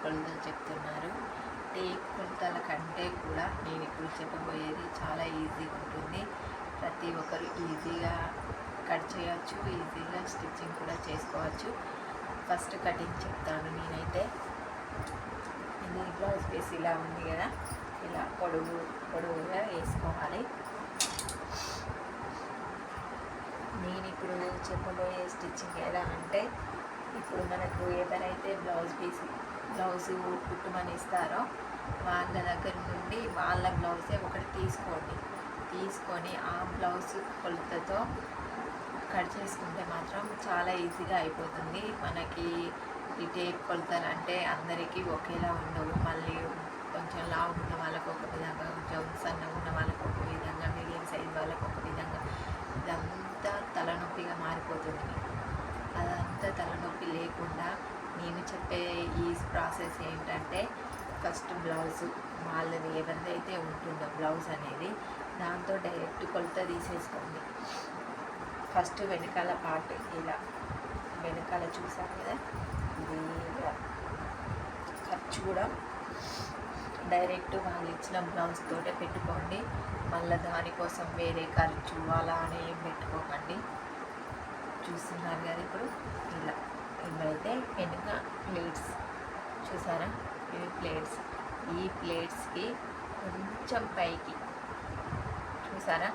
కొలతలు చెప్తున్నారు. టేప్ కొలతల కంటే కూడా నేను ఇప్పుడు చెప్పబోయేది చాలా ఈజీగా ఉంటుంది. ప్రతి ఒక్కరు ఈజీగా కట్ చేయొచ్చు, ఈజీగా స్టిచ్చింగ్ కూడా చేసుకోవచ్చు. ఫస్ట్ కటింగ్ చెప్తాను. నేనైతే ఇది బ్లౌజ్ పీస్ ఇలా ఉంది కదా, ఇలా పొడవుగా వేసుకోవాలి. నేను ఇప్పుడు చెప్పబోయే స్టిచ్చింగ్ ఎలా అంటే, ఇప్పుడు మనకు ఎవరైతే బ్లౌజు కుట్టమని ఇస్తారో వాళ్ళ దగ్గర నుండి వాళ్ళ బ్లౌజే ఒకటి తీసుకొని ఆ బ్లౌజ్ కొలతతో కట్ చేసుకుంటే మాత్రం చాలా ఈజీగా అయిపోతుంది. మనకి ఈ టేప్ కొలతలు అంటే అందరికీ ఒకేలా ఉండవు. మళ్ళీ కొంచెం లావు ఉన్న వాళ్ళకు ఒక విధంగా, కొంచెం సన్నగా ఉన్న వాళ్ళకు ఒక విధంగా, మీడియం సైజ్ వాళ్ళకు ఒక విధంగా, ఇదంతా తలనొప్పిగా మారిపోతుంది. అదంతా తలనొప్పి లేకుండా నేను చెప్పే ఈ ప్రాసెస్ ఏంటంటే, ఫస్ట్ బ్లౌజు వాళ్ళది ఎవరిదైతే ఉంటుందో బ్లౌజ్ అనేది, దాంతో డైరెక్ట్ కొలత తీసేసుకోండి. ఫస్ట్ వెనకాల పార్ట్ ఇలా వెనకాల చూసారు కదా, ఇది ఖర్చు కూడా డైరెక్ట్ వాళ్ళు ఇచ్చిన బ్లౌజ్ తోటే పెట్టుకోండి. మళ్ళీ దానికోసం వేరే ఖర్చు అలా అని ఏం పెట్టుకోకండి. చూస్తున్నారు కదా ఇప్పుడు ఇలా. ఇవైతే వెనుక ప్లేట్స్ చూసారా, ఇవి ప్లేట్స్. ఈ ప్లేట్స్కి కొంచెం పైకి చూసారా,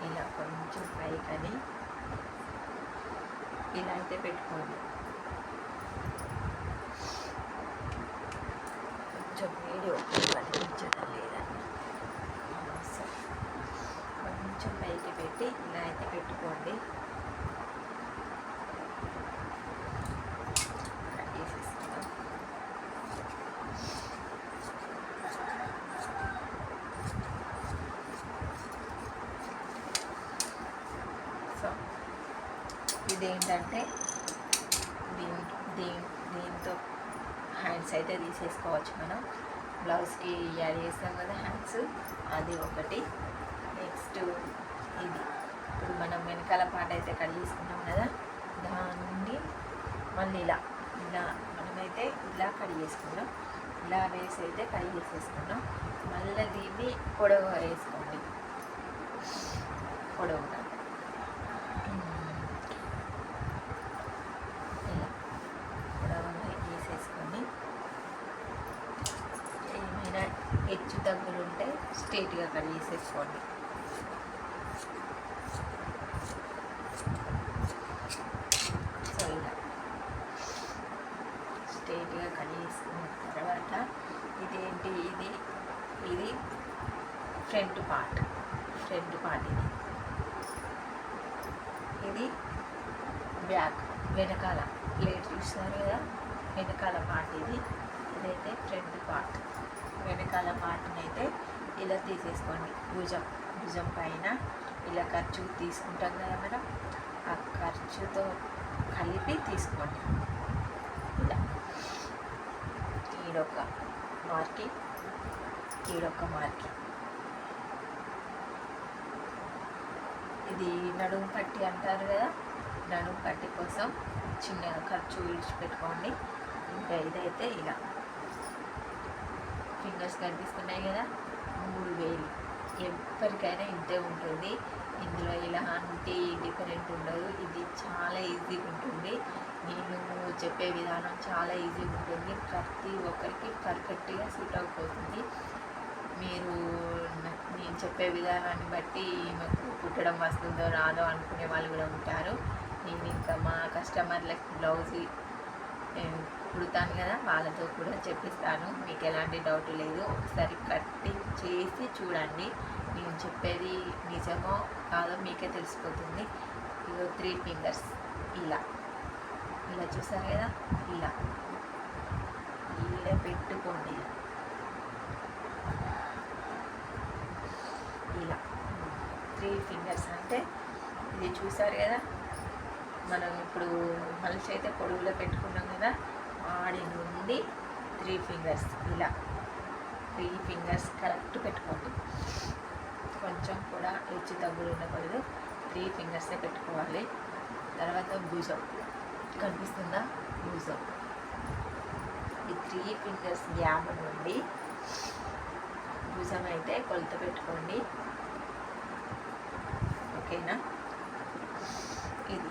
ఇలా కొంచెం పైకి అని ఇలా అయితే పెట్టుకోండి. కొంచెం వీడియో కనిపించడం లేదండి, కొంచెం పైకి పెట్టి ఇలా అయితే పెట్టుకోండి. సో ఇదేంటంటే దీంతో హ్యాండ్స్ అయితే తీసేసుకోవచ్చు. మనం బ్లౌజ్కి యాడ్ చేస్తాం కదా హ్యాండ్స్, అది ఒకటి. నెక్స్ట్ ఇది ఇప్పుడు మనం వెనకాల పాట అయితే కట్ చేసుకున్నాం కదా, దాన్ని మళ్ళీ ఇలా మనమైతే ఇలా కట్ చేసుకున్నాం. ఇలా వేసి అయితే కట్ చేసేసుకున్నాం. మళ్ళీ దీన్ని పొడవుగా వేసుకోండి. పొడవుగా ఇలా పొడవుగా వేసేసుకొని, ఏమైనా హెచ్చు తగ్గులు ఉంటే స్ట్రైట్గా కట్ చేసేసుకోండి. సో ఇలా స్ట్రైట్గా కట్ చేసుకున్న తర్వాత ఇదేంటి, ఇది ఫ్రంట్ పార్ట్ ఇది బ్యాక్ వెనకాల ప్లేట్ చూస్తారు కదా, వెనకాల పార్ట్ ఇదైతే ఫ్రంట్ పార్ట్. వెనకాల పార్ట్ని అయితే ఇలా తీసేసుకోండి. భుజం పైన ఇలా ఖర్చు తీసుకుంటాం కదా మనం, ఆ ఖర్చుతో కలిపి తీసుకోండి. ఇలా ఈడొక మార్కింగ్, ఈడొక మార్కింగ్. ఇది నడుము పట్టి అంటారు కదా, నడుము పట్టి కోసం చిన్నగా ఖర్చు విడిచిపెట్టుకోండి. ఇంకా ఇదైతే ఇలా ఫింగర్స్ కనిపిస్తున్నాయి కదా, 3 వేలు. ఎవరికైనా ఇంతే ఉంటుంది. ఇందులో ఇలాంటి డిఫరెంట్ ఉండదు. ఇది చాలా ఈజీగా ఉంటుంది. నేను చెప్పే విధానం చాలా ఈజీగా ఉంటుంది. ప్రతి ఒక్కరికి పర్ఫెక్ట్గా సూట్ అయిపోతుంది. మీరు నేను చెప్పే విధానాన్ని బట్టి మాకు కుట్టడం వస్తుందో రాదో అనుకునే వాళ్ళు కూడా ఉంటారు. నేను ఇంకా మా కస్టమర్లకి బ్లౌజ్ కుడతాను కదా, వాళ్ళతో కూడా చెప్పిస్తాను. మీకు ఎలాంటి డౌట్ లేదు. ఒకసారి కటింగ్ చేసి చూడండి, నేను చెప్పేది నిజమో కాదో మీకే తెలిసిపోతుంది. ఇదో 3 ఫింగర్స్ ఇలా చూసారు కదా, ఇలా పెట్టుకోండి. ఇలా 3 ఫింగర్స్ అంటే ఇది చూసారు కదా, మనం ఇప్పుడు మలిచి అయితే పొడవులో పెట్టుకున్నాం కదా, ఆడి నుండి 3 ఫింగర్స్ ఇలా 3 ఫింగర్స్ కరెక్ట్ పెట్టుకోండి. కొంచెం కూడా హెచ్చు తగ్గులు ఉండకూడదు. 3 ఫింగర్సే పెట్టుకోవాలి. తర్వాత భుజం కనిపిస్తుందా, భుజం ఈ 3 ఫింగర్స్ గ్యాప్ నుండి భుజం అయితే కొలత పెట్టుకోండి. ఓకేనా? ఇది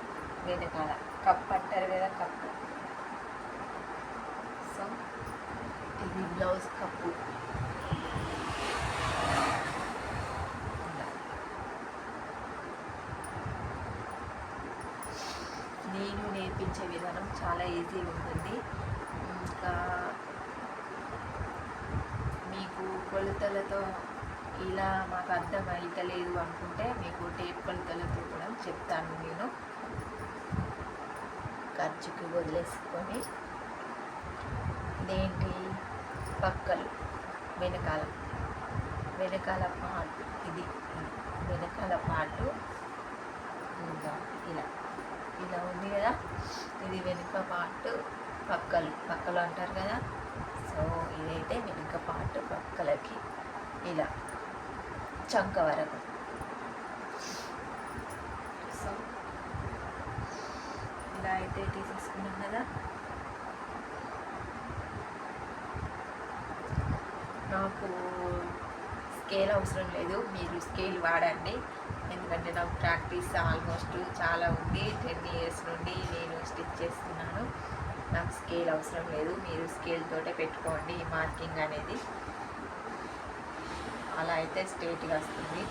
వెనకాల కప్ అంటారు కదా, కప్పు. సో ఇది బ్లౌజ్ కప్పు. నేను నేర్పించే విధానం చాలా ఈజీ ఉంటుంది. ఇంకా మీకు కొలతలతో ఇలా మాకు అర్థం అయితలేదు అనుకుంటే మీకు టేప్ కొలతలతో కూడా చెప్తాను. నేను ఖర్చుకి వదిలేసుకొని ఇదేంటి పక్కలు వెనకాల పార్ట్, ఇది వెనకాల పార్టు ఇంకా ఇలా ఉంది కదా, ఇది వెనుక పార్ట్, పక్కలు అంటారు కదా. సో ఇదైతే వెనుక పార్ట్ పక్కలకి ఇలా చంక వరకు. సో ఇలా అయితే తీసేసుకున్నాం కదా. నాకు స్కేల్ అవసరం లేదు, మీరు స్కేల్ వాడండి. ఎందుకంటే నాకు ప్రాక్టీస్ ఆల్మోస్ట్ చాలా ఉంది. 10 ఇయర్స్ నుండి నేను స్టిచ్ చేస్తున్నాను. నాకు స్కేల్ అవసరం లేదు, మీరు స్కేల్ తోటే పెట్టుకోండి. ఈ మార్కింగ్ అనేది అలా అయితే స్ట్రైట్గా వస్తుంది.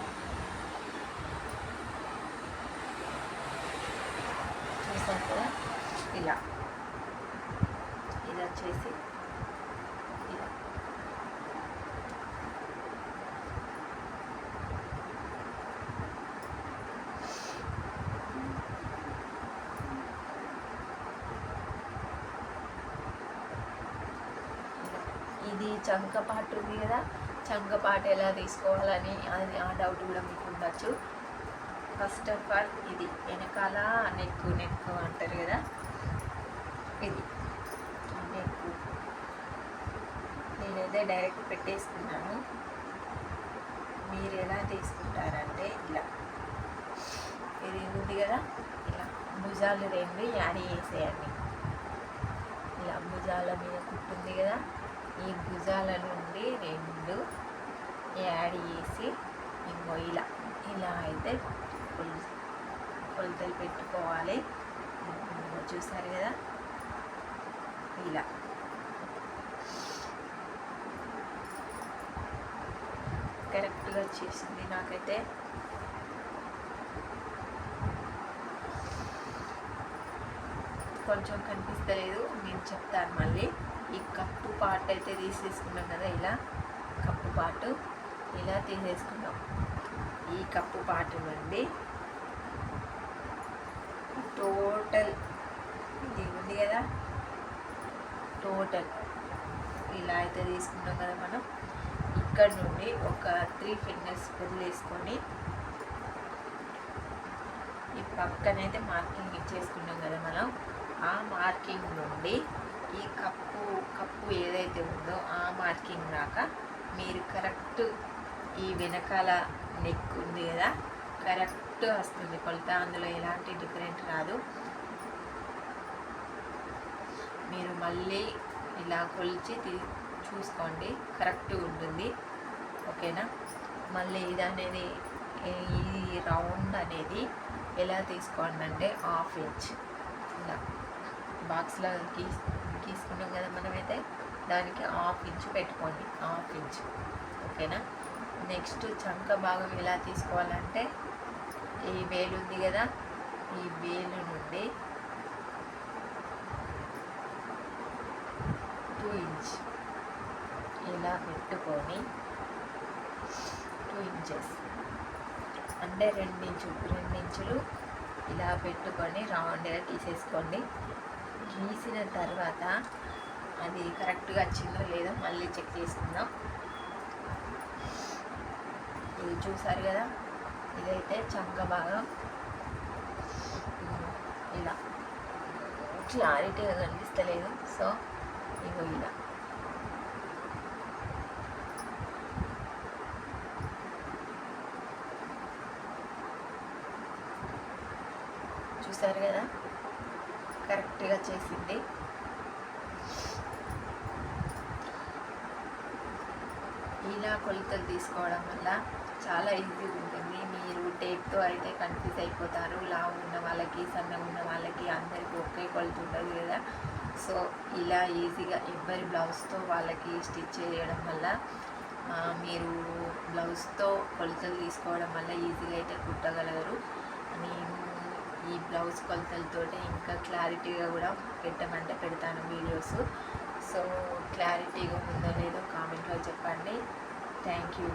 చూసారు కదా, ఇలా ఇది వచ్చేసి ఇలా. ఇది చంక పార్ట్ ఉంది కదా, చంక పార్ట్ ఎలా తీసుకోవాలని అది ఆ డౌట్ కూడా మీకు ఉండొచ్చు. ఫస్ట్ ఆఫ్ ఆల్ ఇది వెనకాల నెక్ అంటారు కదా, ఇది నెక్ నేనైతే డైరెక్ట్ పెట్టేసుకున్నాను. మీరు ఎలా తీసుకుంటారంటే ఇలా, ఇది ఉంది కదా, ఇలా భుజాలు 2 యాడ్ చేసేయండి. ఇలా భుజాల మీద కుట్టుంది కదా, ఈ భుజాల నుండి 2 యాడ్ చేసి ఇంకో ఇలా అయితే కొలతలు పెట్టుకోవాలి. చూసారు కదా, ఇలా కరెక్ట్గా వచ్చేసింది నాకైతే. కొంచెం కనిపిస్తలేదు, నేను చెప్తాను మళ్ళీ. ఈ కప్పు పార్ట్ అయితే తీసేసుకున్నాం కదా, ఇలా కప్పు పార్ట్ ఇలా తీసేసుకున్నాం. ఈ కప్పు పార్ట్ నుండి టోటల్ ఇది ఉంది కదా, టోటల్ ఇలా అయితే తీసుకున్నాం కదా మనం. ఇక్కడ నుండి ఒక 3 ఫింగర్స్ వదిలేసుకొని ఈ పక్కనైతే మార్కింగ్ ఇచ్చేసుకున్నాం కదా మనం. ఆ మార్కింగ్ నుండి ఈ కప్పు ఏదైతే ఉందో ఆ మార్కింగ్ దాకా మీరు కరెక్ట్ ఈ వెనకాల నెక్ ఉంది కదా, కరెక్ట్ వస్తుంది కొలత. అందులో ఎలాంటి డిఫరెంట్ రాదు. మీరు మళ్ళీ ఇలా కొలిచి చూసుకోండి, కరెక్ట్ ఉంటుంది. ఓకేనా? మళ్ళీ ఇది అనేది ఈ రౌండ్ అనేది ఎలా తీసుకోండి అంటే 1/2 ఇంచ్ ఇలా బాక్స్లో గీసుకున్నాం కదా మనమైతే, దానికి 1/2 ఇంచ్ పెట్టుకోండి, 1/2 ఇంచ్. ఓకేనా? నెక్స్ట్ చంక భాగం ఎలా తీసుకోవాలంటే ఈ వేలు ఉంది కదా, ఈ వేలు నుండి 2 ఇంచ్ ఇలా పెట్టుకొని 2 ఇంచెస్ అంటే 2 ఇంచులు ఇలా పెట్టుకొని రౌండ్గా తీసేసుకోండి. గీసిన తర్వాత అది కరెక్ట్గా వచ్చిందో లేదో మళ్ళీ చెక్ చేసుకుందాం. ఇది చూసారు కదా, ఇదైతే చంక భాగం. ఇలా క్లారిటీగా కనిపిస్తలేదు, సో ఇగో ఇలా చూసారు కదా, కరెక్ట్గా చేసింది. ఇలా కొలతలు తీసుకోవడం వల్ల చాలా ఈజీగా ఉంటుంది. మీరు టేప్తో అయితే కన్ఫ్యూజ్ అయిపోతారు. లావు ఉన్న వాళ్ళకి, సన్నగా ఉన్న వాళ్ళకి అందరికీ ఒకే కొలత ఉంటుంది కదా. సో ఇలా ఈజీగా ఎవరి బ్లౌజ్తో వాళ్ళకి స్టిచ్ చేయడం వల్ల మీరు బ్లౌజ్తో కొలతలు తీసుకోవడం వల్ల ఈజీగా అయితే కుట్టగలరు. నేను ఈ బ్లౌజ్ కొలతలతోటే ఇంకా క్లారిటీగా కూడా పెట్టమంటే పెడతాను వీడియోస్. సో క్లారిటీగా ఉందో లేదో కామెంట్లో చెప్పండి. Thank you.